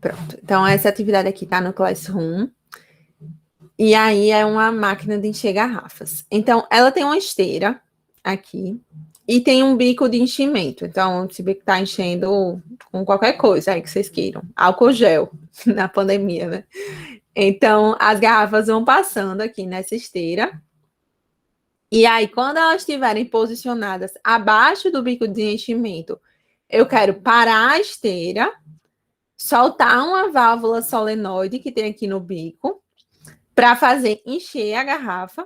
Pronto. Então, essa atividade aqui está no Classroom. E aí é uma máquina de encher garrafas. Então, ela tem uma esteira aqui e tem um bico de enchimento. Então, esse bico está enchendo com qualquer coisa aí que vocês queiram. Álcool gel, na pandemia, né? Então, as garrafas vão passando aqui nessa esteira. E aí, quando elas estiverem posicionadas abaixo do bico de enchimento, eu quero parar a esteira, soltar uma válvula solenoide que tem aqui no bico, para fazer encher a garrafa,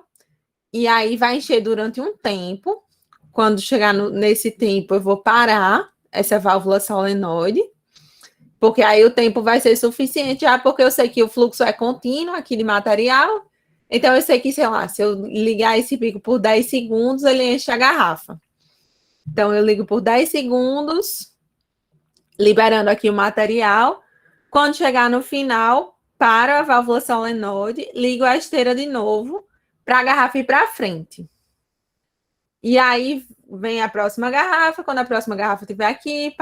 e aí vai encher durante um tempo. Quando chegar nesse tempo, eu vou parar essa válvula solenoide, porque aí o tempo vai ser suficiente, já porque eu sei que o fluxo é contínuo aqui de material, então eu sei que, sei lá, se eu ligar esse bico por 10 segundos, ele enche a garrafa. Então eu ligo por 10 segundos, liberando aqui o material. Quando chegar no final, paro a válvula solenoide, ligo a esteira de novo para a garrafa ir para frente. E aí vem a próxima garrafa. Quando a próxima garrafa estiver aqui,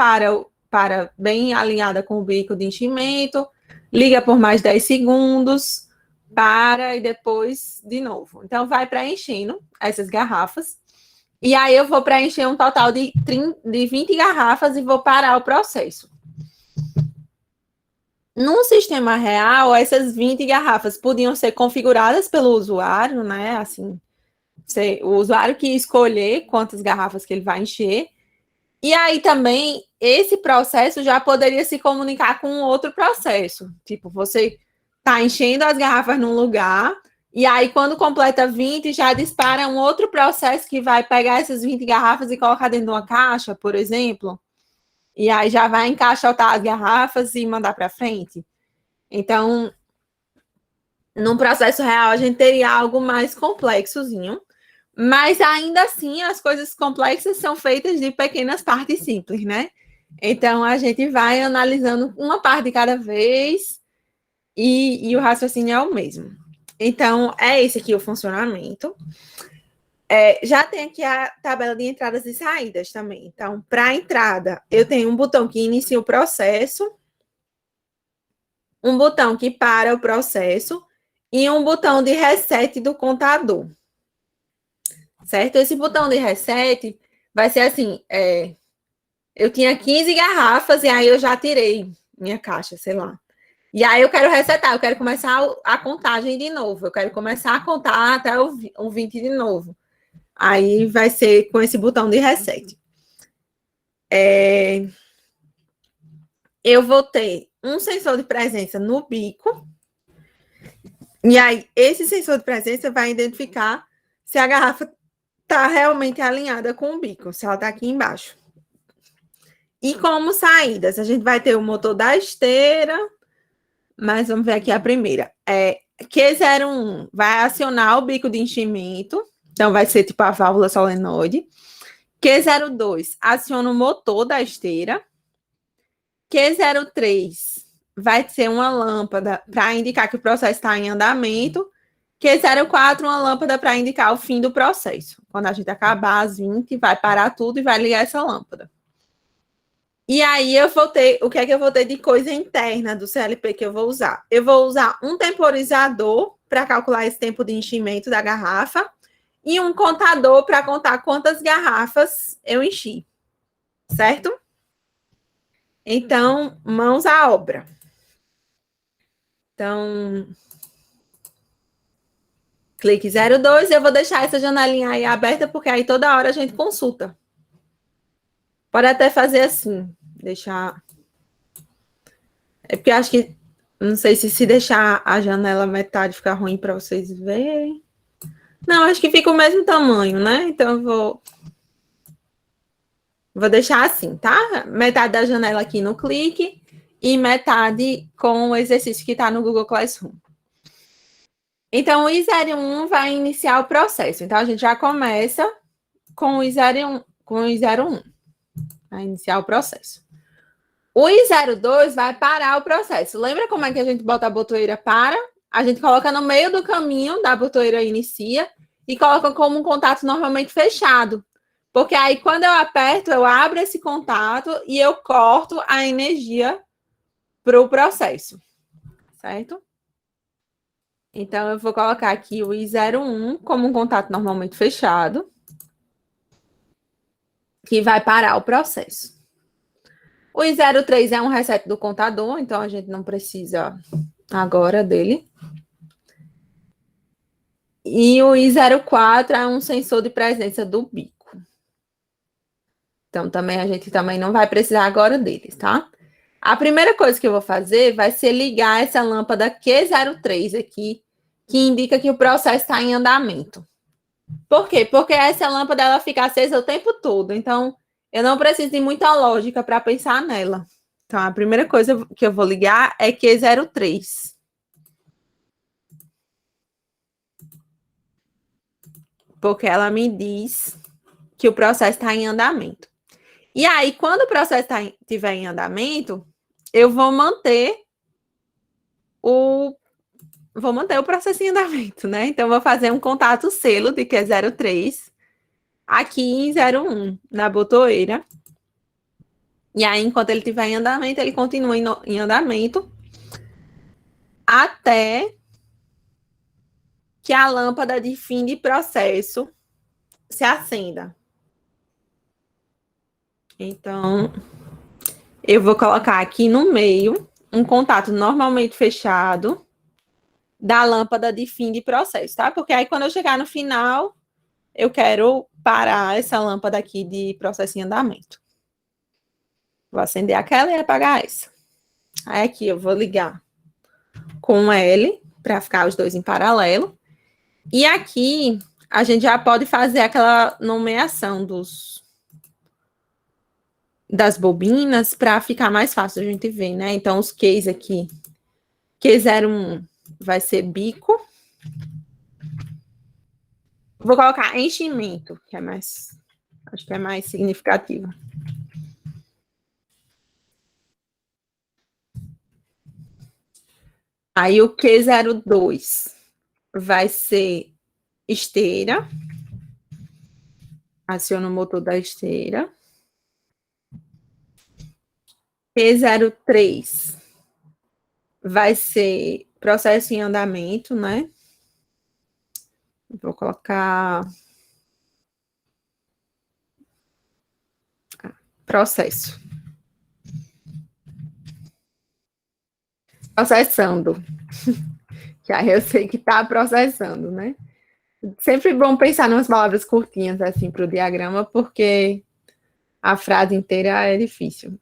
para bem alinhada com o bico de enchimento, liga por mais 10 segundos, para e depois de novo. Então, vai preenchendo essas garrafas. E aí eu vou preencher um total de 20 garrafas e vou parar o processo. Num sistema real, essas 20 garrafas podiam ser configuradas pelo usuário, né? Assim, o usuário que escolher quantas garrafas que ele vai encher. E aí também, esse processo já poderia se comunicar com outro processo. Tipo, você está enchendo as garrafas num lugar, e aí quando completa 20, já dispara um outro processo que vai pegar essas 20 garrafas e colocar dentro de uma caixa, por exemplo. E aí já vai encaixotar as garrafas e mandar para frente. Então, num processo real, a gente teria algo mais complexozinho, mas ainda assim, as coisas complexas são feitas de pequenas partes simples, né? Então, a gente vai analisando uma parte de cada vez e o raciocínio é o mesmo. Então, é esse aqui o funcionamento. Já tem aqui a tabela de entradas e saídas também. Então, para a entrada, eu tenho um botão que inicia o processo, um botão que para o processo e um botão de reset do contador. Certo? Esse botão de reset vai ser assim, eu tinha 15 garrafas e aí eu já tirei minha caixa, sei lá. E aí eu quero resetar, eu quero começar a contagem de novo, eu quero começar a contar até o 20 de novo. Aí vai ser com esse botão de reset. Eu vou ter um sensor de presença no bico. E aí, esse sensor de presença vai identificar se a garrafa está realmente alinhada com o bico, se ela está aqui embaixo. E como saídas, a gente vai ter o motor da esteira, mas vamos ver aqui a primeira. Q01 vai acionar o bico de enchimento, então vai ser tipo a válvula solenoide. Q02 aciona o motor da esteira. Q03 vai ser uma lâmpada para indicar que o processo está em andamento. Q04, uma lâmpada para indicar o fim do processo. Quando a gente acabar às 20, vai parar tudo e vai ligar essa lâmpada. E aí eu vou ter, o que é que eu vou ter de coisa interna do CLP que eu vou usar? Eu vou usar um temporizador para calcular esse tempo de enchimento da garrafa e um contador para contar quantas garrafas eu enchi. Certo? Então, mãos à obra. Então, clique 02, eu vou deixar essa janelinha aí aberta, porque aí toda hora a gente consulta. Pode até fazer assim, deixar... É porque eu acho que, não sei se deixar a janela metade ficar ruim para vocês verem. Não, acho que fica o mesmo tamanho, né? Então, eu vou deixar assim, tá? Metade da janela aqui no clique e metade com o exercício que está no Google Classroom. Então, o I01 vai iniciar o processo. Então, a gente já começa com o I01. Vai iniciar o processo. O I02 vai parar o processo. Lembra como é que a gente bota a botoeira para? A gente coloca no meio do caminho da botoeira inicia e coloca como um contato normalmente fechado. Porque aí, quando eu aperto, eu abro esse contato e eu corto a energia para o processo, certo? Então, eu vou colocar aqui o I01 como um contato normalmente fechado, que vai parar o processo. O I03 é um reset do contador, então a gente não precisa agora dele. E o I04 é um sensor de presença do bico. Então, também a gente também não vai precisar agora deles, tá? A primeira coisa que eu vou fazer vai ser ligar essa lâmpada Q03 aqui, que indica que o processo está em andamento. Por quê? Porque essa lâmpada ela fica acesa o tempo todo. Então, eu não preciso de muita lógica para pensar nela. Então, a primeira coisa que eu vou ligar é Q03. Porque ela me diz que o processo está em andamento. E aí, quando o processo estiver em andamento, eu vou manter o processo em andamento, né? Então, eu vou fazer um contato selo de Q03 aqui em 01, na botoeira. E aí, enquanto ele estiver em andamento, ele continua em andamento até que a lâmpada de fim de processo se acenda. Então, eu vou colocar aqui no meio um contato normalmente fechado da lâmpada de fim de processo, tá? Porque aí, quando eu chegar no final, eu quero parar essa lâmpada aqui de processo em andamento. Vou acender aquela e apagar essa. Aí, aqui, eu vou ligar com L, para ficar os dois em paralelo. E aqui, a gente já pode fazer aquela nomeação das bobinas para ficar mais fácil a gente ver, né? Então, os Qs aqui, Q01 vai ser bico. Vou colocar enchimento, que é mais, acho que é mais significativo. Aí o Q02 vai ser esteira. Aciona o motor da esteira. Q03 vai ser processo em andamento, né? Vou colocar processo. Processando. Que aí eu sei que está processando, né? Sempre bom pensar em umas palavras curtinhas assim para o diagrama, porque a frase inteira é difícil.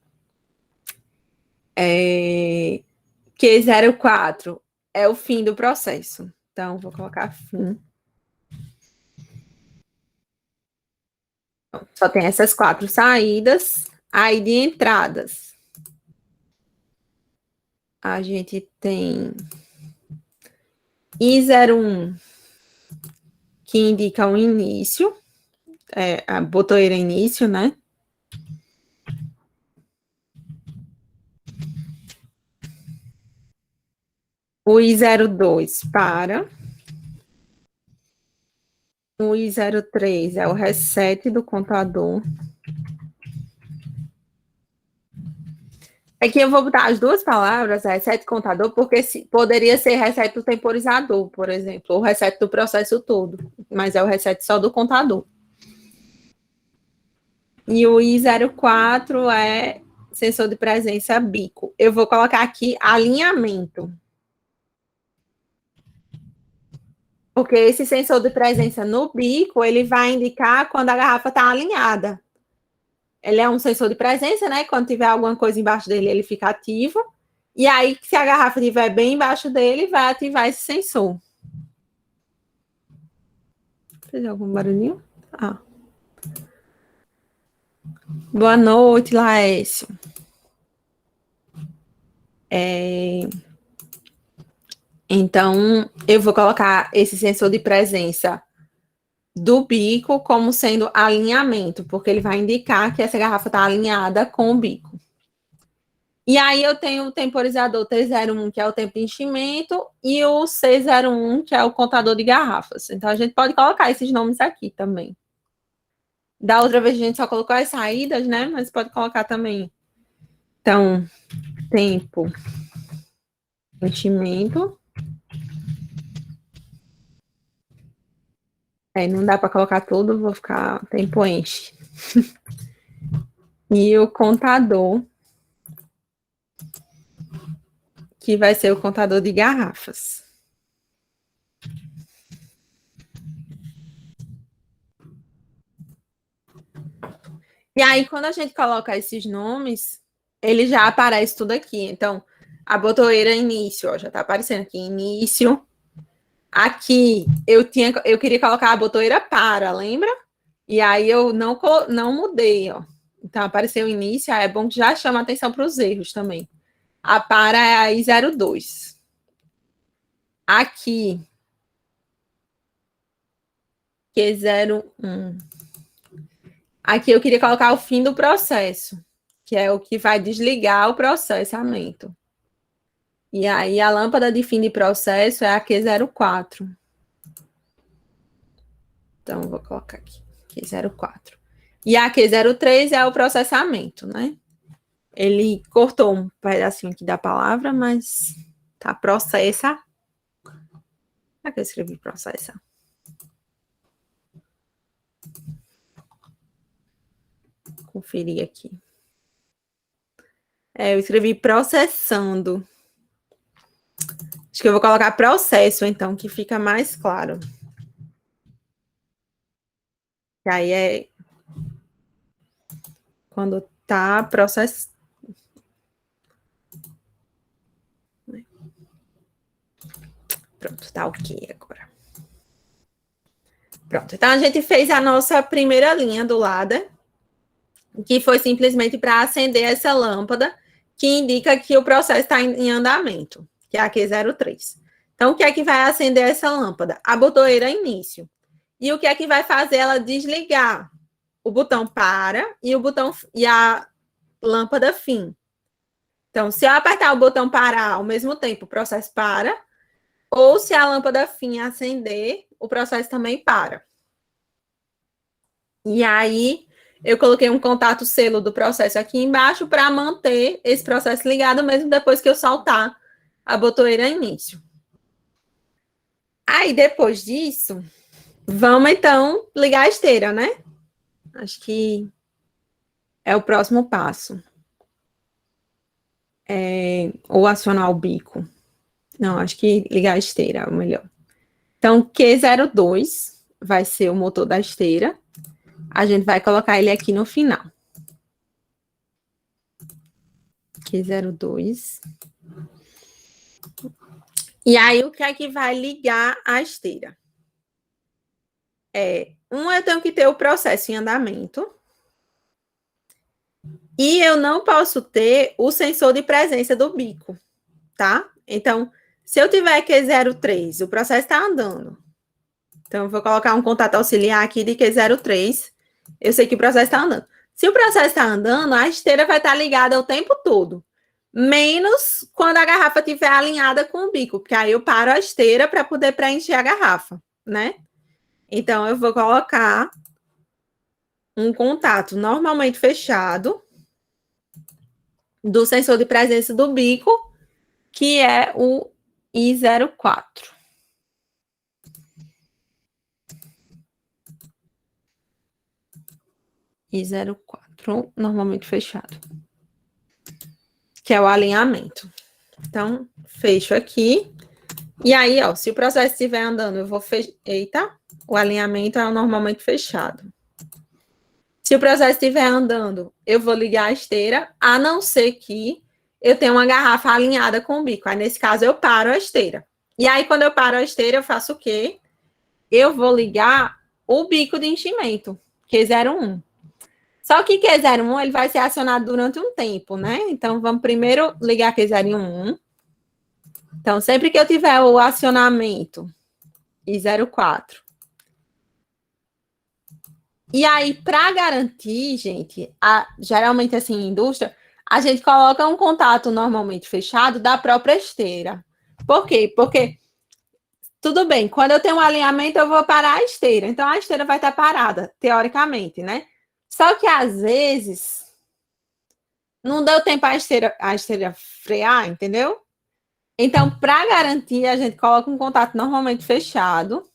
Q04 é o fim do processo. Então, vou colocar fim. Só tem essas 4 saídas. Aí, de entradas, a gente tem I01, que indica o início, a botoeira início, né? O I02 para. O I03 é o reset do contador. Aqui eu vou botar as duas palavras, reset contador, porque poderia ser reset do temporizador, por exemplo, ou reset do processo todo, mas é o reset só do contador. E o I04 é sensor de presença bico. Eu vou colocar aqui alinhamento. Porque esse sensor de presença no bico, ele vai indicar quando a garrafa está alinhada. Ele é um sensor de presença, né? Quando tiver alguma coisa embaixo dele, ele fica ativo. E aí, se a garrafa estiver bem embaixo dele, vai ativar esse sensor. Fez algum barulhinho? Ah. Boa noite, Laércio. Então, eu vou colocar esse sensor de presença do bico como sendo alinhamento, porque ele vai indicar que essa garrafa está alinhada com o bico. E aí eu tenho o temporizador T01, que é o tempo de enchimento, e o C01, que é o contador de garrafas. Então, a gente pode colocar esses nomes aqui também. Da outra vez a gente só colocou as saídas, né? Mas pode colocar também. Então, tempo, enchimento. Não dá para colocar tudo, vou ficar tempo enche. E o contador, que vai ser o contador de garrafas. E aí, quando a gente coloca esses nomes, ele já aparece tudo aqui. Então, a botoeira início, ó, já está aparecendo aqui, início. Aqui, eu queria colocar a botoeira para, lembra? E aí, eu não mudei, ó. Então, apareceu o início, é bom que já chama atenção para os erros também. A para é a I02. Aqui, Q01. Aqui eu queria colocar o fim do processo, que é o que vai desligar o processamento. E aí a lâmpada de fim de processo é a Q04. Então, vou colocar aqui, Q04. E a Q03 é o processamento, né? Ele cortou um pedacinho aqui da palavra, mas tá, processa. Será que eu escrevi processa? Conferir aqui. Eu escrevi processando. Acho que eu vou colocar processo, então, que fica mais claro. E aí é quando tá processo. Pronto, tá ok agora. Pronto, então a gente fez a nossa primeira linha do ladder, que foi simplesmente para acender essa lâmpada, que indica que o processo está em andamento, que é a Q03. Então, o que é que vai acender essa lâmpada? A botoeira início. E o que é que vai fazer ela desligar? O botão para e a lâmpada fim. Então, se eu apertar o botão parar ao mesmo tempo, o processo para, ou se a lâmpada fim acender, o processo também para. E aí, eu coloquei um contato selo do processo aqui embaixo para manter esse processo ligado mesmo depois que eu soltar a botoeira início. Aí, depois disso, vamos então ligar a esteira, né? Acho que é o próximo passo. Ou acionar o bico. Não, acho que ligar a esteira é o melhor. Então, Q02 vai ser o motor da esteira. A gente vai colocar ele aqui no final. Q02. E aí, o que é que vai ligar a esteira? Eu tenho que ter o processo em andamento. E eu não posso ter o sensor de presença do bico, tá? Então, se eu tiver Q03, o processo está andando. Então, eu vou colocar um contato auxiliar aqui de Q03. Eu sei que o processo está andando. Se o processo está andando, a esteira vai estar ligada o tempo todo. Menos quando a garrafa estiver alinhada com o bico, porque aí eu paro a esteira para poder preencher a garrafa, né? Então, eu vou colocar um contato normalmente fechado do sensor de presença do bico, que é o I04. I04, normalmente fechado. Que é o alinhamento. Então, fecho aqui. E aí, ó, se o processo estiver andando, eu vou fechar. Eita, o alinhamento é normalmente fechado. Se o processo estiver andando, eu vou ligar a esteira, a não ser que eu tenha uma garrafa alinhada com o bico. Aí, nesse caso, eu paro a esteira. E aí, quando eu paro a esteira, eu faço o quê? Eu vou ligar o bico de enchimento, Q01. Só que Q01 ele vai ser acionado durante um tempo, né? Então, vamos primeiro ligar Q01. Então, sempre que eu tiver o acionamento I04. E aí, para garantir, gente, geralmente assim, em indústria, a gente coloca um contato normalmente fechado da própria esteira. Por quê? Porque, tudo bem, quando eu tenho um alinhamento, eu vou parar a esteira. Então, a esteira vai estar parada, teoricamente, né? Só que, às vezes, não deu tempo a esteira frear, entendeu? Então, para garantir, a gente coloca um contato normalmente fechado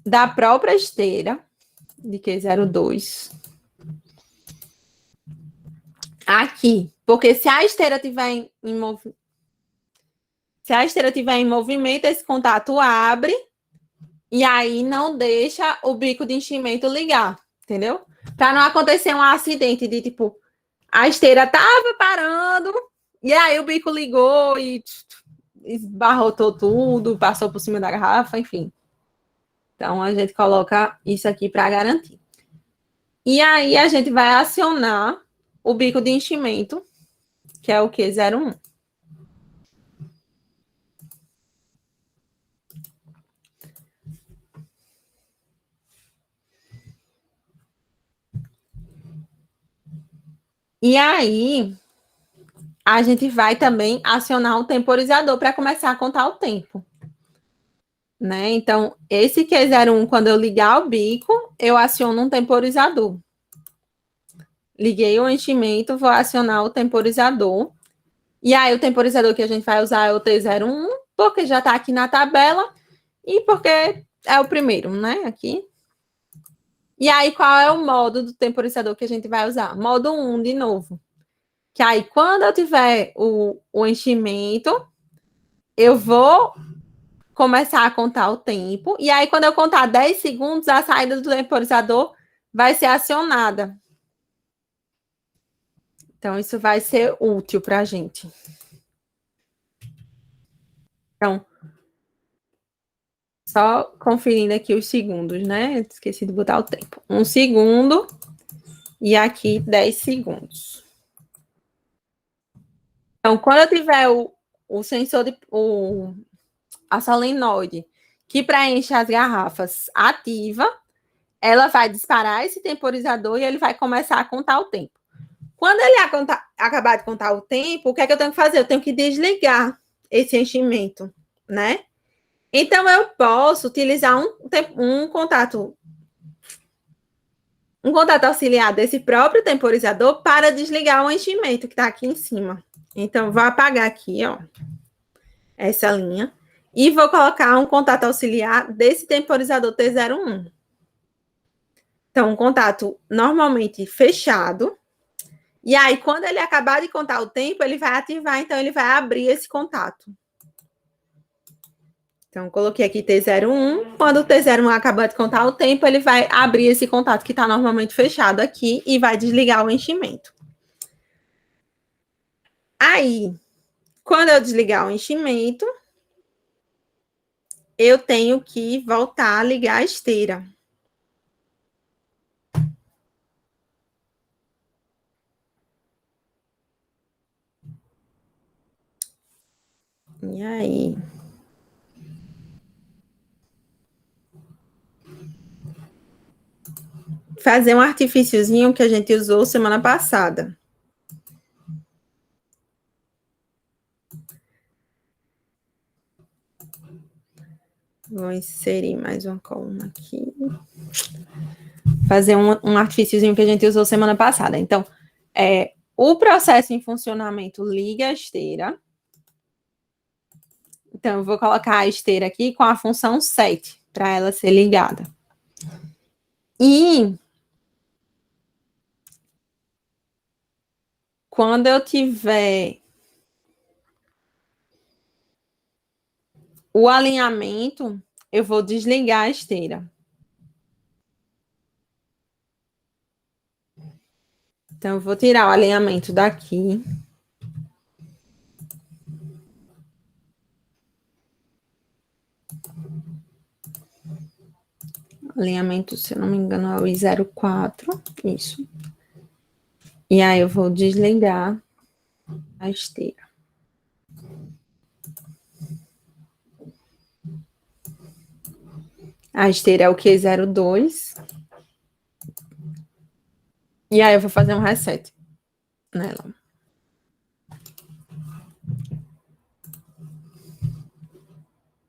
da própria esteira de Q02 aqui, porque se a esteira tiver em movimento, esse contato abre e aí não deixa o bico de enchimento ligar, entendeu? Para não acontecer um acidente de tipo a esteira tava parando e aí o bico ligou e esbarrotou tudo, passou por cima da garrafa, enfim. Então a gente coloca isso aqui para garantir. E aí a gente vai acionar o bico de enchimento, que é o Q01. E aí a gente vai também acionar o temporizador para começar a contar o tempo. Né? Então, esse Q01, quando eu ligar o bico, eu aciono um temporizador. Liguei o enchimento, vou acionar o temporizador. E aí, o temporizador que a gente vai usar é o T01, porque já está aqui na tabela e porque é o primeiro, né? Aqui. E aí, qual é o modo do temporizador que a gente vai usar? Modo 1, de novo. Que aí, quando eu tiver o enchimento, eu vou começar a contar o tempo. E aí, quando eu contar 10 segundos, a saída do temporizador vai ser acionada. Então, isso vai ser útil para a gente. Então, só conferindo aqui os segundos, né? Esqueci de botar o tempo. 1 segundo e aqui 10 segundos. Então, quando eu tiver o sensor a solenoide que preenche as garrafas ativa, ela vai disparar esse temporizador e ele vai começar a contar o tempo. Quando ele acabar de contar o tempo, o que é que eu tenho que fazer? Eu tenho que desligar esse enchimento, né? Então, eu posso utilizar um contato auxiliar desse próprio temporizador para desligar o enchimento que está aqui em cima. Então, vou apagar aqui, ó, essa linha, e vou colocar um contato auxiliar desse temporizador T01. Então, um contato normalmente fechado. E aí, quando ele acabar de contar o tempo, ele vai ativar, então ele vai abrir esse contato. Então, coloquei aqui T01. Quando o T01 acabar de contar o tempo, ele vai abrir esse contato que está normalmente fechado aqui e vai desligar o enchimento. Aí, quando eu desligar o enchimento, eu tenho que voltar a ligar a esteira. E aí? Fazer um artifíciozinho que a gente usou semana passada. Vou inserir mais uma coluna aqui. Fazer um artifíciozinho que a gente usou semana passada. Então, o processo em funcionamento liga a esteira. Então, eu vou colocar a esteira aqui com a função set, para ela ser ligada. E quando eu tiver o alinhamento, eu vou desligar a esteira. Então, eu vou tirar o alinhamento daqui. Alinhamento, se eu não me engano, é o I04. Isso. E aí, eu vou desligar a esteira. A esteira é o Q02. E aí, eu vou fazer um reset nela.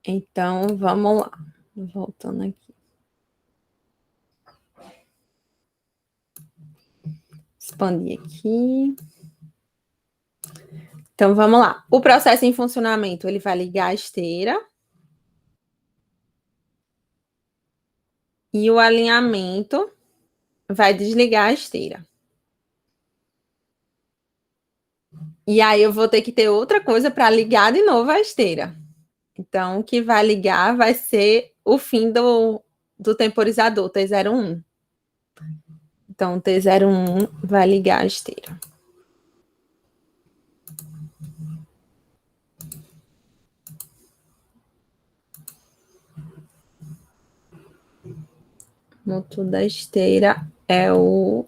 Então, vamos lá. Voltando aqui. expandir aqui. Então, vamos lá. O processo em funcionamento, ele vai ligar a esteira. E o alinhamento vai desligar a esteira. E aí eu vou ter que ter outra coisa para ligar de novo a esteira. Então, o que vai ligar vai ser o fim do temporizador T01. Então, o T01 vai ligar a esteira. O motor da esteira é o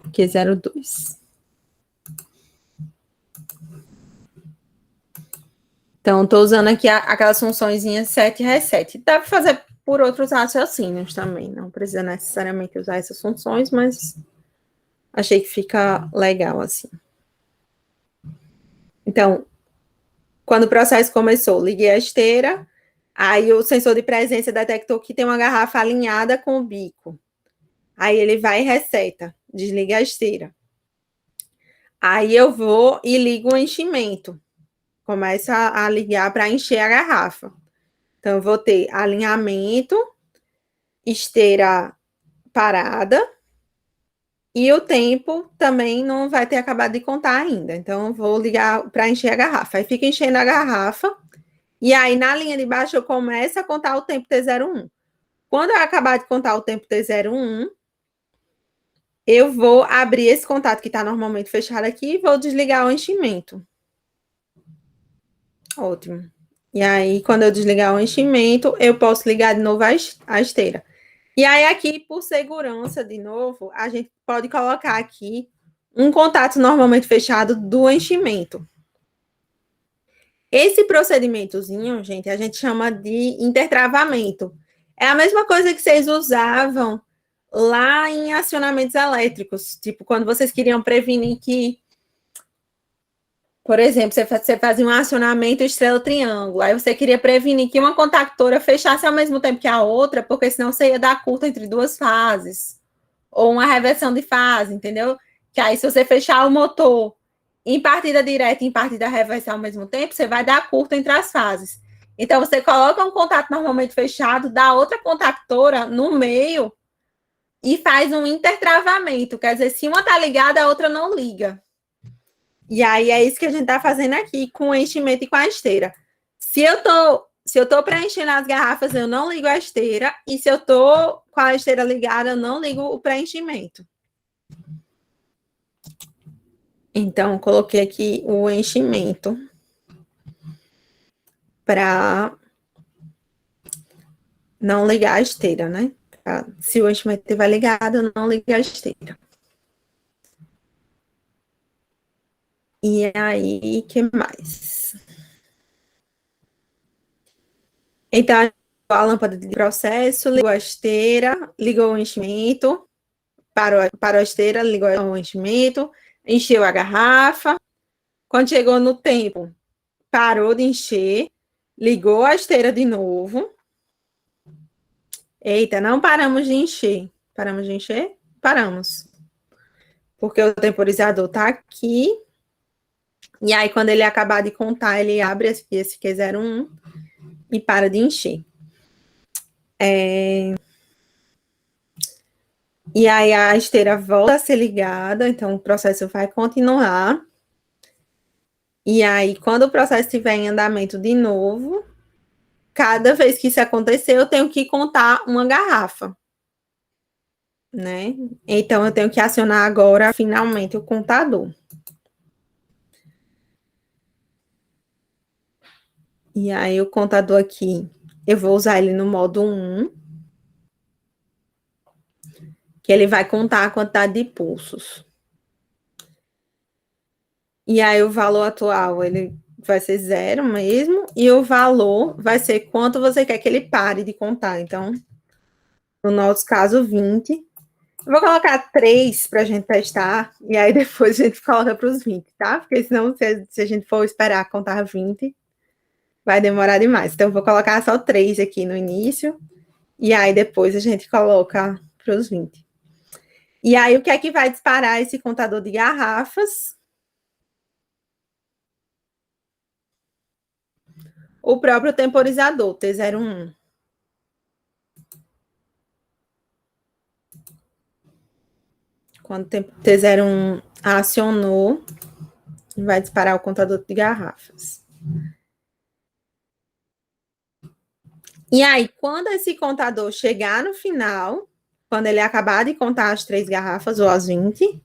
Q02. Então, estou usando aqui aquelas funções set e reset. Dá para fazer por outros raciocínios também. Não precisa necessariamente usar essas funções, mas achei que fica legal assim. Então, quando o processo começou, liguei a esteira, aí o sensor de presença detectou que tem uma garrafa alinhada com o bico. Aí ele vai e reseta, desliga a esteira. Aí eu vou e ligo o enchimento. Começa a ligar para encher a garrafa. Então, eu vou ter alinhamento, esteira parada, e o tempo também não vai ter acabado de contar ainda. Então, eu vou ligar para encher a garrafa. Aí fica enchendo a garrafa, e aí na linha de baixo eu começo a contar o tempo T01. Quando eu acabar de contar o tempo T01, eu vou abrir esse contato que está normalmente fechado aqui e vou desligar o enchimento. Ótimo. E aí, quando eu desligar o enchimento, eu posso ligar de novo a esteira. E aí, aqui, por segurança, de novo, a gente pode colocar aqui um contato normalmente fechado do enchimento. Esse procedimentozinho, gente, a gente chama de intertravamento. É a mesma coisa que vocês usavam lá em acionamentos elétricos. Tipo, quando vocês queriam prevenir que, por exemplo, você fazia um acionamento estrela-triângulo, aí você queria prevenir que uma contactora fechasse ao mesmo tempo que a outra, porque senão você ia dar curto entre duas fases, ou uma reversão de fase, entendeu? Que aí, se você fechar o motor em partida direta e em partida reversa ao mesmo tempo, você vai dar curto entre as fases. Então, você coloca um contato normalmente fechado, dá outra contactora no meio e faz um intertravamento, quer dizer, se uma tá ligada, a outra não liga. E aí é isso que a gente tá fazendo aqui com o enchimento e com a esteira. Se eu tô preenchendo as garrafas, eu não ligo a esteira, e se eu tô com a esteira ligada, eu não ligo o preenchimento. Então, coloquei aqui o enchimento para não ligar a esteira, né? Se o enchimento estiver ligado, eu não ligo a esteira. E aí, que mais? Então, a lâmpada de processo, ligou a esteira, ligou o enchimento, parou a esteira, ligou o enchimento, encheu a garrafa. Quando chegou no tempo, parou de encher, ligou a esteira de novo. Eita, não paramos de encher. Paramos de encher? Paramos. Porque o temporizador está aqui. E aí, quando ele acabar de contar, ele abre esse Q01 e para de encher. E aí, a esteira volta a ser ligada, então o processo vai continuar. E aí, quando o processo estiver em andamento de novo, cada vez que isso acontecer, eu tenho que contar uma garrafa, né? Então, eu tenho que acionar agora, finalmente, o contador. E aí, o contador aqui, eu vou usar ele no modo 1, que ele vai contar a quantidade de pulsos. E aí, o valor atual, ele vai ser 0 mesmo, e o valor vai ser quanto você quer que ele pare de contar. Então, no nosso caso, 20. Eu vou colocar 3 para a gente testar, e aí depois a gente coloca para os 20, tá? Porque senão, se a gente for esperar contar 20, vai demorar demais. Então, eu vou colocar só 3 aqui no início, e aí depois a gente coloca para os 20. E aí, o que é que vai disparar esse contador de garrafas? O próprio temporizador, T01. Quando o T01 acionou, vai disparar o contador de garrafas. E aí, quando esse contador chegar no final, quando ele acabar de contar as 3 garrafas ou as 20,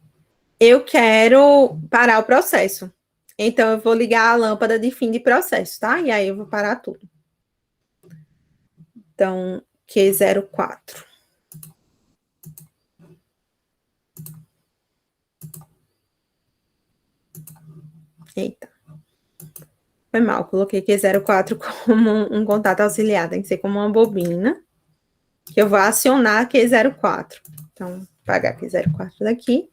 eu quero parar o processo. Então, eu vou ligar a lâmpada de fim de processo, tá? E aí, eu vou parar tudo. Então, Q04. Eita. Foi mal, coloquei Q04 como um contato auxiliar, tem que ser como uma bobina, que eu vou acionar Q04. Então, vou apagar Q04 daqui.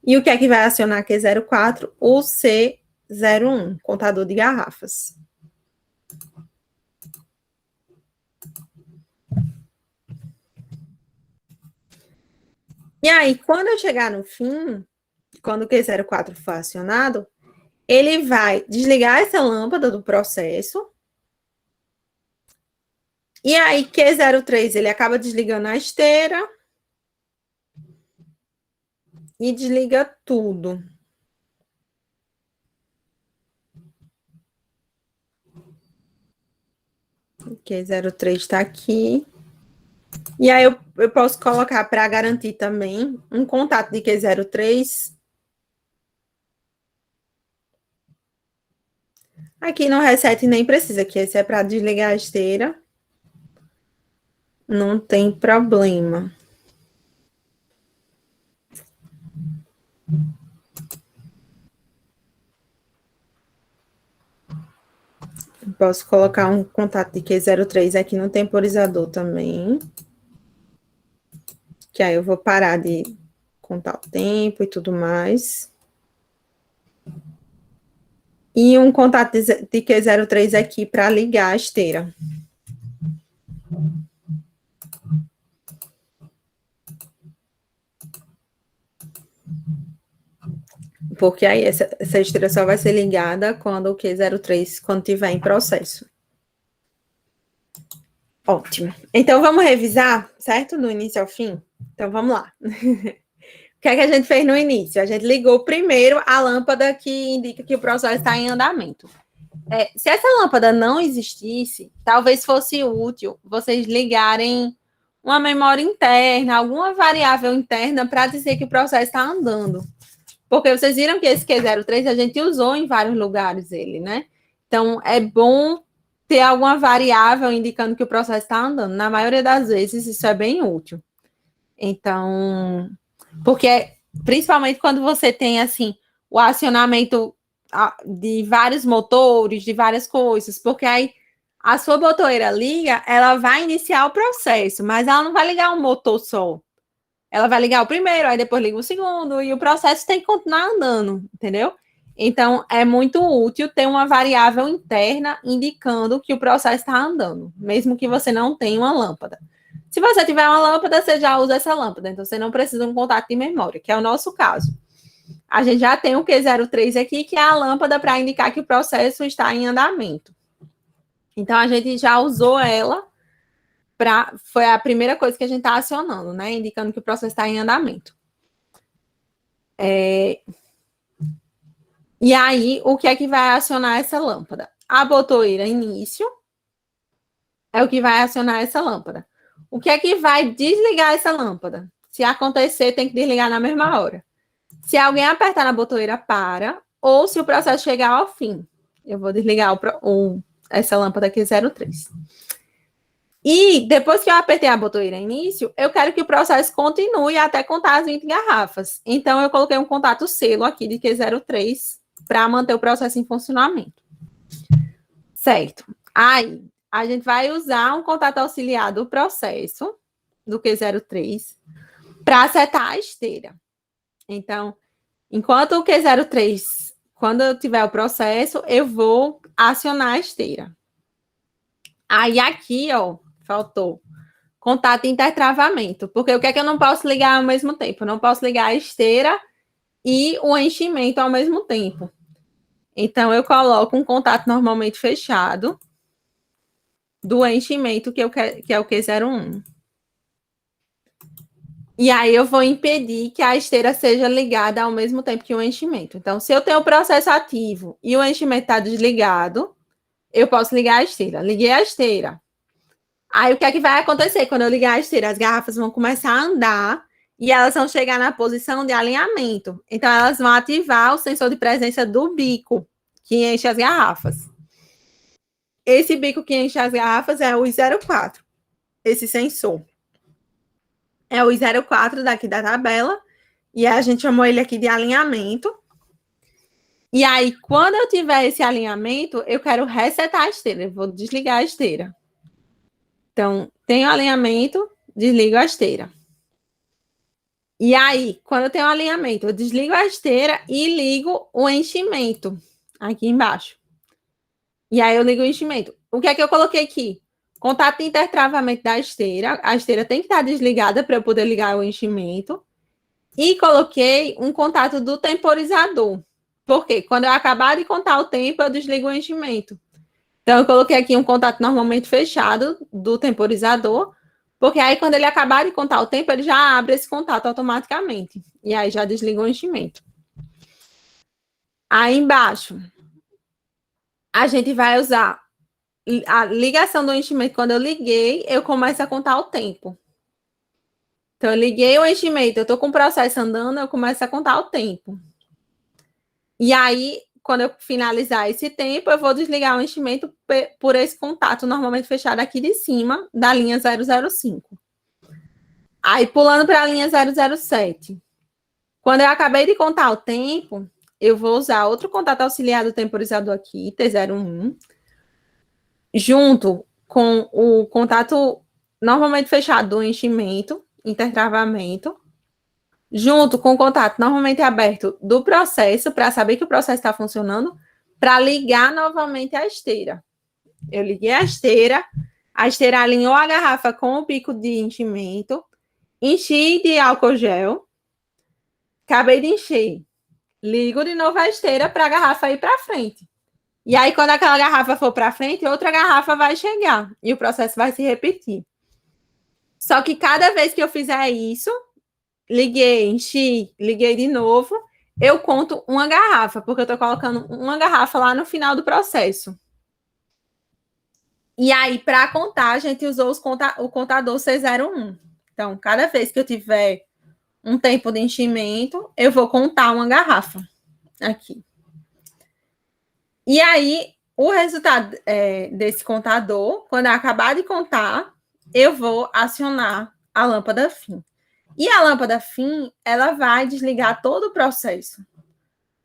E o que é que vai acionar Q04? O C01, contador de garrafas. E aí, quando eu chegar no fim, quando o Q04 for acionado, ele vai desligar essa lâmpada do processo. E aí, Q03, ele acaba desligando a esteira. E desliga tudo. Q03 está aqui. E aí, eu posso colocar, para garantir também, um contato de Q03. Aqui no reset nem precisa, que esse é para desligar a esteira. Não tem problema. Posso colocar um contato de Q03 aqui no temporizador também. Que aí eu vou parar de contar o tempo e tudo mais. E um contato de Q03 aqui para ligar a esteira. Porque aí essa esteira só vai ser ligada quando o Q03, quando tiver em processo. Ótimo. Então, vamos revisar, certo? Do início ao fim? Então, vamos lá. O que é que a gente fez no início? A gente ligou primeiro a lâmpada que indica que o processo está em andamento. Se essa lâmpada não existisse, talvez fosse útil vocês ligarem uma memória interna, alguma variável interna para dizer que o processo está andando. Porque vocês viram que esse Q03 a gente usou em vários lugares ele, né? Então, é bom ter alguma variável indicando que o processo está andando. Na maioria das vezes, isso é bem útil. Então, porque principalmente quando você tem, assim, o acionamento de vários motores, de várias coisas, porque aí a sua botoeira liga, ela vai iniciar o processo, mas ela não vai ligar um motor só. Ela vai ligar o primeiro, aí depois liga o segundo, e o processo tem que continuar andando, entendeu? Então, é muito útil ter uma variável interna indicando que o processo está andando, mesmo que você não tenha uma lâmpada. Se você tiver uma lâmpada, você já usa essa lâmpada, então você não precisa de um contato de memória, que é o nosso caso. A gente já tem o Q03 aqui, que é a lâmpada para indicar que o processo está em andamento. Então, a gente já usou ela. Foi a primeira coisa que a gente está acionando, né? Indicando que o processo está em andamento. E aí, o que é que vai acionar essa lâmpada? A botoeira início é o que vai acionar essa lâmpada. O que é que vai desligar essa lâmpada? Se acontecer, tem que desligar na mesma hora. Se alguém apertar na botoeira, para. Ou se o processo chegar ao fim. Eu vou desligar essa lâmpada aqui 03. E depois que eu apertei a botoeira início, eu quero que o processo continue até contar as 20 garrafas. Então, eu coloquei um contato selo aqui de Q03 para manter o processo em funcionamento. Certo. Aí, a gente vai usar um contato auxiliar do processo, do Q03, para setar a esteira. Então, enquanto o Q03, quando eu tiver o processo, eu vou acionar a esteira. Aí, aqui, ó, faltou contato intertravamento, porque o que é que eu não posso ligar ao mesmo tempo? Eu não posso ligar a esteira e o enchimento ao mesmo tempo. Então, eu coloco um contato normalmente fechado do enchimento, que é o Q01. E aí, eu vou impedir que a esteira seja ligada ao mesmo tempo que o enchimento. Então, se eu tenho o processo ativo e o enchimento está desligado, eu posso ligar a esteira. Liguei a esteira. Aí, o que é que vai acontecer quando eu ligar a esteira? As garrafas vão começar a andar e elas vão chegar na posição de alinhamento. Então, elas vão ativar o sensor de presença do bico, que enche as garrafas. Esse bico que enche as garrafas é o I04, esse sensor. É o I04 daqui da tabela, e a gente chamou ele aqui de alinhamento. E aí, quando eu tiver esse alinhamento, eu quero resetar a esteira, eu vou desligar a esteira. Então, tenho alinhamento, desligo a esteira. E aí, quando eu tenho alinhamento, eu desligo a esteira e ligo o enchimento aqui embaixo. E aí eu ligo o enchimento. O que é que eu coloquei aqui? Contato de intertravamento da esteira. A esteira tem que estar desligada para eu poder ligar o enchimento. E coloquei um contato do temporizador. Por quê? Quando eu acabar de contar o tempo, eu desligo o enchimento. Então, eu coloquei aqui um contato normalmente fechado do temporizador, porque aí, quando ele acabar de contar o tempo, ele já abre esse contato automaticamente. E aí, já desliga o enchimento. Aí, embaixo, a gente vai usar a ligação do enchimento. Quando eu liguei, eu começo a contar o tempo. Então, eu liguei o enchimento, eu estou com o processo andando, eu começo a contar o tempo. E aí, quando eu finalizar esse tempo, eu vou desligar o enchimento por esse contato normalmente fechado aqui de cima, da linha 005. Aí, pulando para a linha 007. Quando eu acabei de contar o tempo, eu vou usar outro contato auxiliar do temporizador aqui, T01, junto com o contato normalmente fechado do enchimento, intertravamento, junto com o contato normalmente aberto do processo, para saber que o processo está funcionando, para ligar novamente a esteira. Eu liguei a esteira alinhou a garrafa com o bico de enchimento, enchi de álcool gel, acabei de encher, ligo de novo a esteira para a garrafa ir para frente. E aí, quando aquela garrafa for para frente, outra garrafa vai chegar e o processo vai se repetir. Só que cada vez que eu fizer isso, liguei, enchi, liguei de novo, eu conto uma garrafa, porque eu estou colocando uma garrafa lá no final do processo. E aí, para contar, a gente usou o contador C01. Então, cada vez que eu tiver um tempo de enchimento, eu vou contar uma garrafa aqui. E aí, o resultado desse contador, quando eu acabar de contar, eu vou acionar a lâmpada fim. E a lâmpada fim, ela vai desligar todo o processo.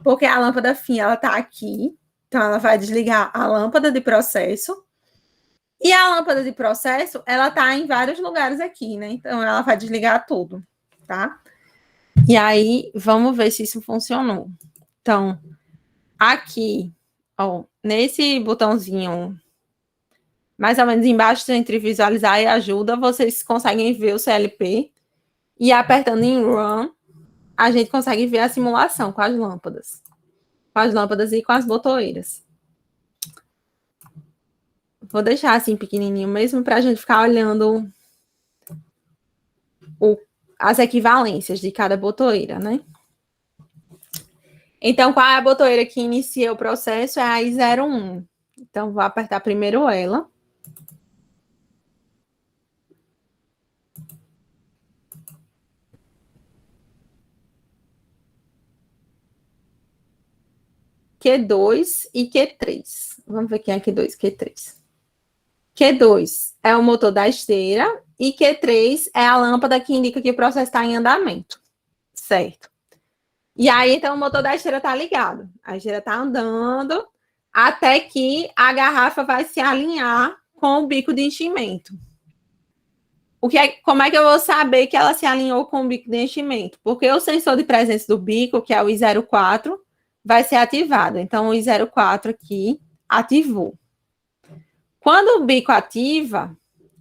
Porque a lâmpada fim, ela está aqui. Então, ela vai desligar a lâmpada de processo. E a lâmpada de processo, ela está em vários lugares aqui, né? Então, ela vai desligar tudo, tá? E aí, vamos ver se isso funcionou. Então, aqui, ó, nesse botãozinho, mais ou menos embaixo, entre visualizar e ajuda, vocês conseguem ver o CLP. E apertando em Run, a gente consegue ver a simulação com as lâmpadas. Com as lâmpadas e com as botoeiras. Vou deixar assim pequenininho mesmo para a gente ficar olhando as equivalências de cada botoeira, né? Então, qual é a botoeira que inicia o processo? É a I01. Então, vou apertar primeiro ela. Q2 e Q3. Vamos ver quem é Q2 e Q3. Q2 é o motor da esteira e Q3 é a lâmpada que indica que o processo está em andamento. Certo. E aí, então, o motor da esteira está ligado. A esteira está andando até que a garrafa vai se alinhar com o bico de enchimento. Como é que eu vou saber que ela se alinhou com o bico de enchimento? Porque o sensor de presença do bico, que é o I04, vai ser ativado. Então, o I04 aqui ativou. Quando o bico ativa,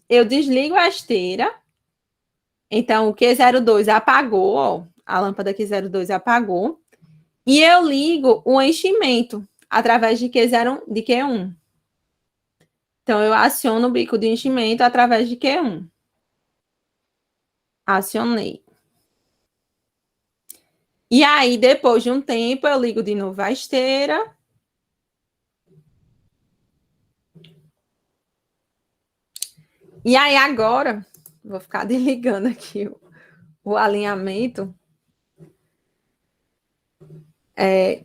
eu desligo a esteira Então, o Q02 apagou, ó, a lâmpada Q02 apagou, e eu ligo o enchimento através de Q1. Então, eu aciono o bico de enchimento através de Q1. Acionei. E aí, depois de um tempo, eu ligo de novo a esteira. E aí, agora, vou ficar desligando aqui o alinhamento.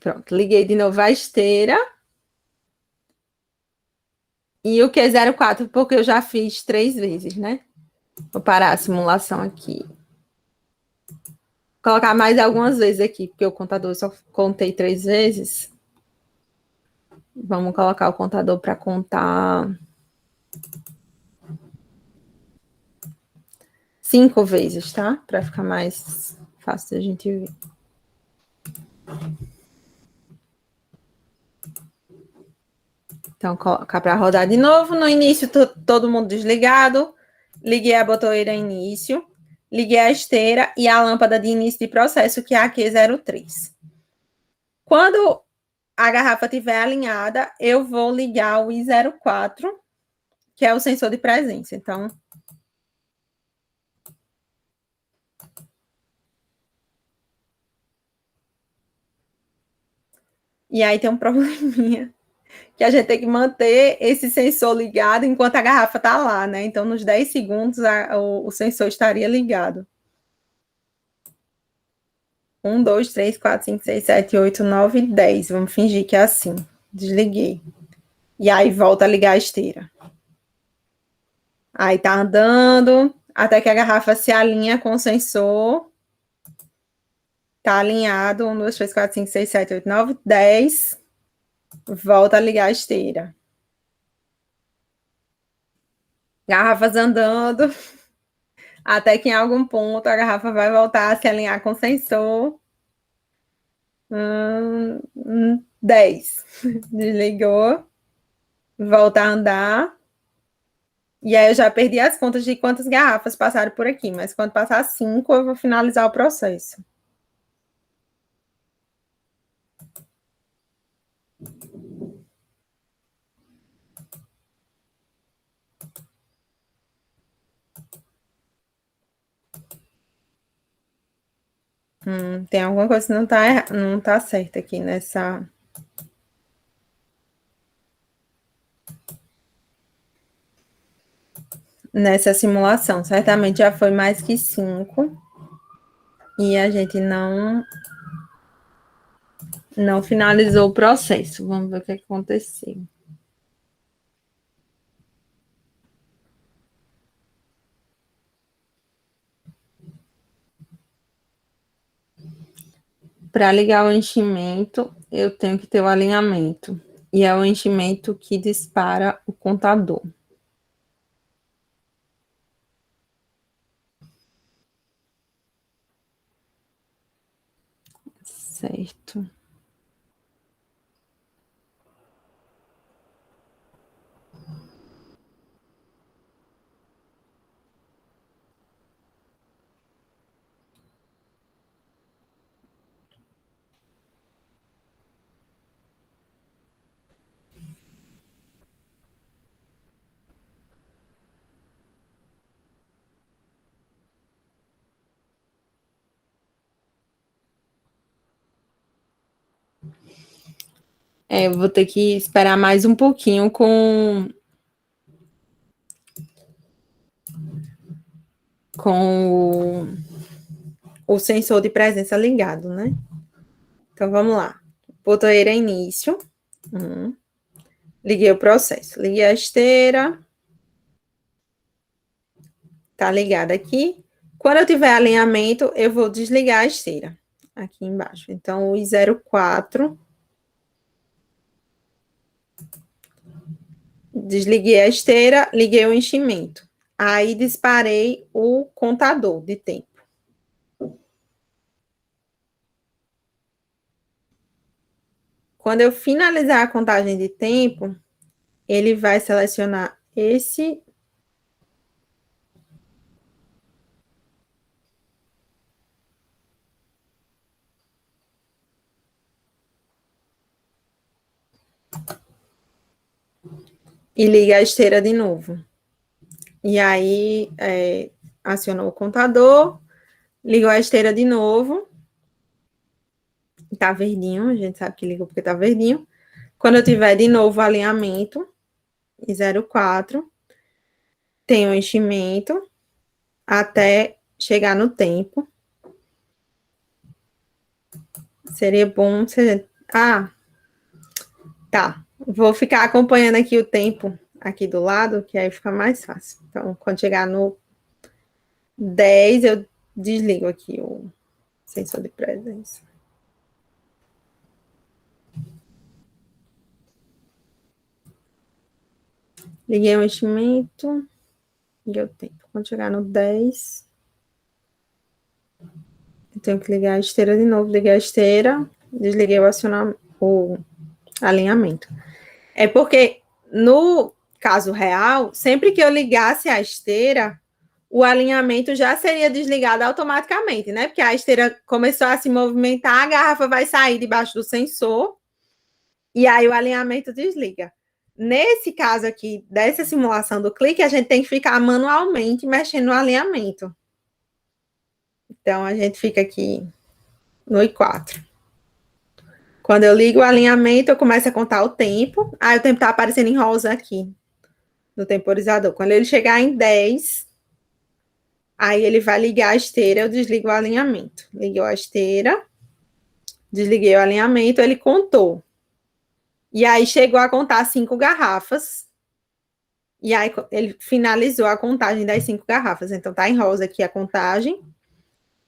Pronto, liguei de novo a esteira. E o Q04, porque eu já fiz 3 vezes, né? Vou parar a simulação aqui. Vou colocar mais algumas vezes aqui, porque o contador só contei 3 vezes. Vamos colocar o contador para contar 5 vezes, tá? Para ficar mais fácil da gente ver. Então, colocar para rodar de novo. No início, todo mundo desligado. Liguei a botoeira início. Liguei a esteira e a lâmpada de início de processo, que é a Q03. Quando a garrafa estiver alinhada, eu vou ligar o I04, que é o sensor de presença. Então, e aí tem um probleminha, que a gente tem que manter esse sensor ligado enquanto a garrafa está lá, né? Então, nos 10 segundos, o sensor estaria ligado. 1, 2, 3, 4, 5, 6, 7, 8, 9, 10. Vamos fingir que é assim. Desliguei. E aí, volta a ligar a esteira. Aí, tá andando, até que a garrafa se alinha com o sensor. Tá alinhado. 1, 2, 3, 4, 5, 6, 7, 8, 9, 10. Volta a ligar a esteira. Garrafas andando, até que em algum ponto a garrafa vai voltar a se alinhar com o sensor. 10. Desligou. Volta a andar. E aí eu já perdi as contas de quantas garrafas passaram por aqui, mas quando passar 5, eu vou finalizar o processo. Tem alguma coisa que não tá certa aqui nessa simulação. Certamente já foi mais que 5. E a gente não finalizou o processo. Vamos ver o que aconteceu. Para ligar o enchimento, eu tenho que ter o alinhamento. E é o enchimento que dispara o contador. Certo. Vou ter que esperar mais um pouquinho com o sensor de presença ligado, né? Então, vamos lá. Botoeira início. Liguei o processo. Liguei a esteira. Tá ligada aqui. Quando eu tiver alinhamento, eu vou desligar a esteira. Aqui embaixo. Então, o I04. Desliguei a esteira, liguei o enchimento. Aí, disparei o contador de tempo. Quando eu finalizar a contagem de tempo, ele vai selecionar e liga a esteira de novo. E aí, acionou o contador, ligou a esteira de novo. Tá verdinho, a gente sabe que ligou porque tá verdinho. Quando eu tiver de novo o alinhamento, 0,4, tem o enchimento até chegar no tempo. Seria bom se... Ah, tá. Vou ficar acompanhando aqui o tempo aqui do lado, que aí fica mais fácil. Então, quando chegar no 10, eu desligo aqui o sensor de presença. Liguei o enchimento, liguei o tempo. Quando chegar no 10, eu tenho que ligar a esteira de novo. Liguei a esteira, desliguei o alinhamento. É porque, no caso real, sempre que eu ligasse a esteira, o alinhamento já seria desligado automaticamente, né? Porque a esteira começou a se movimentar, a garrafa vai sair debaixo do sensor e aí o alinhamento desliga. Nesse caso aqui, dessa simulação do clique, a gente tem que ficar manualmente mexendo no alinhamento. Então, a gente fica aqui no I4. Quando eu ligo o alinhamento, eu começo a contar o tempo. Aí o tempo tá aparecendo em rosa aqui, no temporizador. Quando ele chegar em 10, aí ele vai ligar a esteira, eu desligo o alinhamento. Ligou a esteira, desliguei o alinhamento, ele contou. E aí chegou a contar 5 garrafas. E aí ele finalizou a contagem das 5 garrafas. Então tá em rosa aqui a contagem.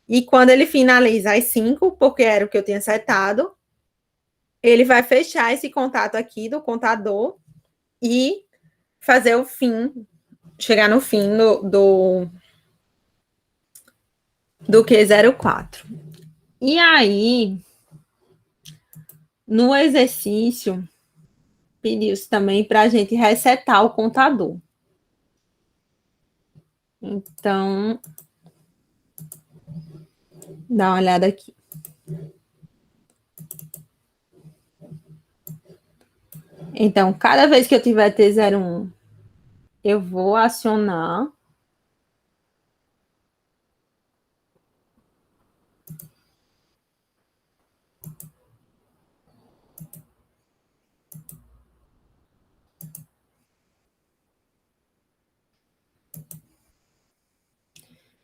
E quando ele finaliza as 5, porque era o que eu tinha setado, ele vai fechar esse contato aqui do contador e fazer o fim, chegar no fim do Q04. E aí, no exercício, pediu-se também para a gente resetar o contador. Então, dá uma olhada aqui. Então, cada vez que eu tiver T01, eu vou acionar.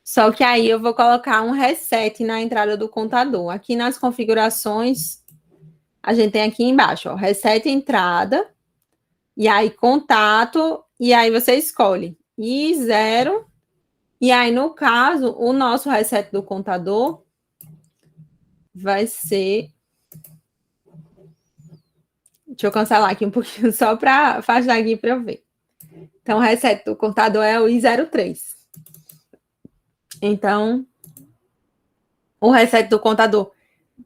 Só que aí eu vou colocar um reset na entrada do contador. Aqui nas configurações, a gente tem aqui embaixo, ó, reset entrada, e aí contato, e aí você escolhe I0, e aí no caso, o nosso reset do contador vai ser... Deixa eu cancelar aqui um pouquinho, só para afastar aqui para eu ver. Então, o reset do contador é o I03. Então, o reset do contador,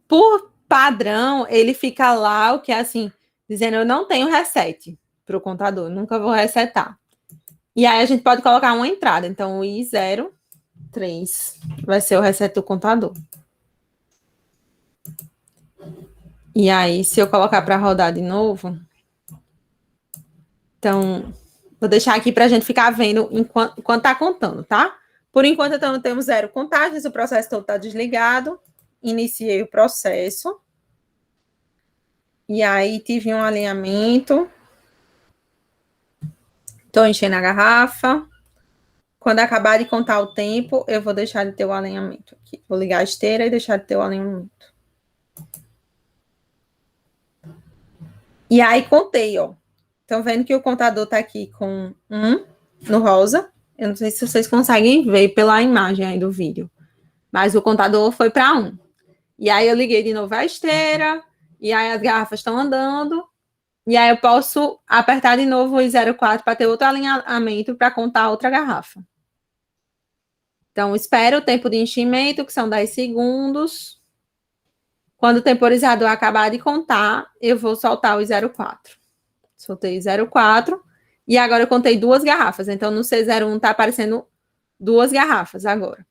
por padrão, ele fica lá, o que é assim, dizendo eu não tenho reset para o contador, nunca vou resetar. E aí a gente pode colocar uma entrada. Então, o I03 vai ser o reset do contador. E aí, se eu colocar para rodar de novo, então, vou deixar aqui para a gente ficar vendo enquanto está contando, tá? Por enquanto, então, temos 0 contagens, o processo todo está desligado. Iniciei o processo. E aí, tive um alinhamento. Estou enchendo a garrafa. Quando acabar de contar o tempo, eu vou deixar de ter o alinhamento aqui. Vou ligar a esteira e deixar de ter o alinhamento. E aí, contei, ó. Estão vendo que o contador está aqui com 1 no rosa. Eu não sei se vocês conseguem ver pela imagem aí do vídeo. Mas o contador foi para 1. E aí eu liguei de novo a esteira. E aí as garrafas estão andando. E aí eu posso apertar de novo o I04 para ter outro alinhamento para contar outra garrafa. Então, espero o tempo de enchimento, que são 10 segundos. Quando o temporizador acabar de contar, eu vou soltar o I04. Soltei o 04. E agora eu contei 2 garrafas. Então, no C01 está aparecendo 2 garrafas agora.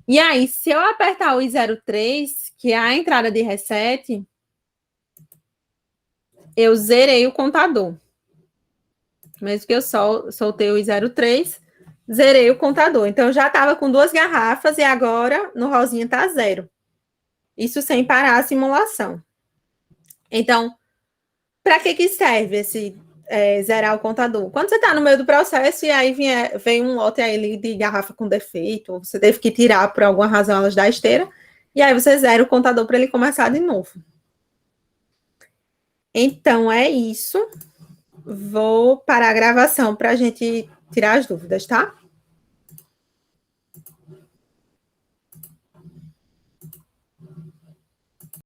E aí, se eu apertar o I03, que é a entrada de reset, eu zerei o contador. Mesmo que eu soltei o 0,3, zerei o contador. Então, eu já estava com 2 garrafas e agora no rosinha tá 0. Isso sem parar a simulação. Então, para que serve esse zerar o contador? Quando você está no meio do processo e aí vem um lote aí de garrafa com defeito, ou você teve que tirar por alguma razão elas da esteira, e aí você zera o contador para ele começar de novo. Então, é isso. Vou parar a gravação para a gente tirar as dúvidas, tá?